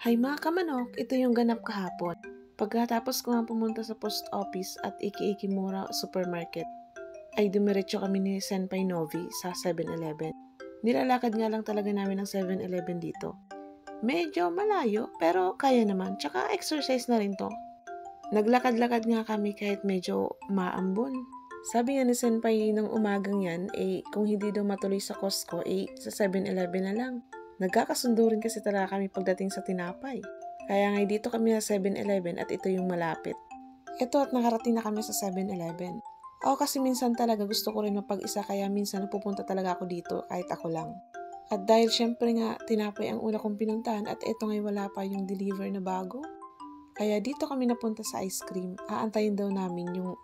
Hay mga kamanok, ito yung ganap kahapon. Pagkatapos ko nga pumunta sa post office at Iki-Ikimura Supermarket, ay dumiretso kami ni Senpai Novi sa 7-Eleven. Nilalakad nga lang talaga namin ng 7-Eleven dito. Medyo malayo pero kaya naman, tsaka exercise na rin to. Naglakad-lakad nga kami kahit medyo maambon. Sabi nga ni Senpai ng umagang yan, kung hindi daw matuloy sa Costco, sa 7-Eleven na lang. Nagkakasundo rin kasi talaga kami pagdating sa tinapay. Kaya nga dito kami sa 7-Eleven at ito yung malapit. Ito at nakarating na kami sa 7-Eleven. Ako kasi minsan talaga gusto ko rin mapag-isa kaya minsan napupunta talaga ako dito kahit ako lang. At dahil syempre nga tinapay ang una kong pinuntahan at ito ngay wala pa yung deliver na bago. Kaya dito kami napunta sa ice cream. Aantayin daw namin yung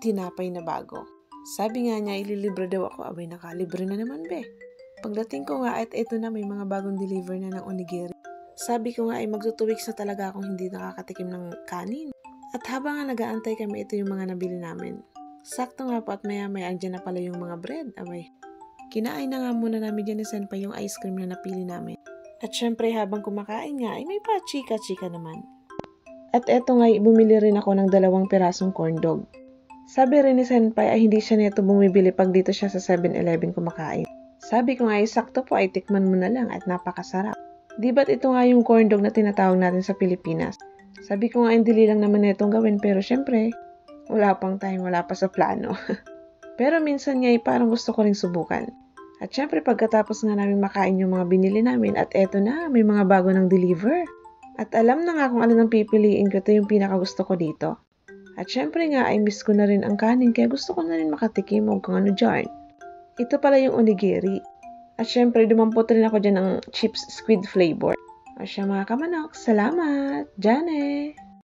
tinapay na bago. Sabi nga niya ililibre daw ako. Abay nakalibre na naman be. Pagdating ko nga at ito na may mga bagong deliver na ng onigiri. Sabi ko nga ay magto 2 weeks na talaga akong hindi nakakatikim ng kanin. At habang nga nag-aantay kami, ito yung mga nabili namin. Sakto nga po at maya-maya andyan na pala yung mga bread. Abay, kinain na nga muna namin dyan ni Senpai yung ice cream na napili namin. At syempre habang kumakain nga ay may pa chika-chika naman. At eto nga bumili rin ako ng 2 pirasong corn dog. Sabi rin ni Senpai ay hindi siya neto bumibili pag dito siya sa 7-Eleven kumakain. Sabi ko nga ay sakto po ay tikman mo na lang at napakasarap. Di ba't ito nga yung corn dog na tinatawag natin sa Pilipinas? Sabi ko nga hindi lang naman netong gawin pero syempre wala pang time, wala pa sa plano. Pero minsan nga ay parang gusto ko ring subukan. At syempre pagkatapos nga namin makain yung mga binili namin at eto na may mga bago ng deliver. At alam na nga kung ano nang pipiliin ko, ito yung pinakagusto ko dito. At syempre nga ay miss ko na rin ang kanin kaya gusto ko na rin makatikim o kung ano dyan. Ito pala yung onigiri. At syempre, dumampot rin ako dyan ng chips squid flavor. O siya mga kamanok, salamat! Jane!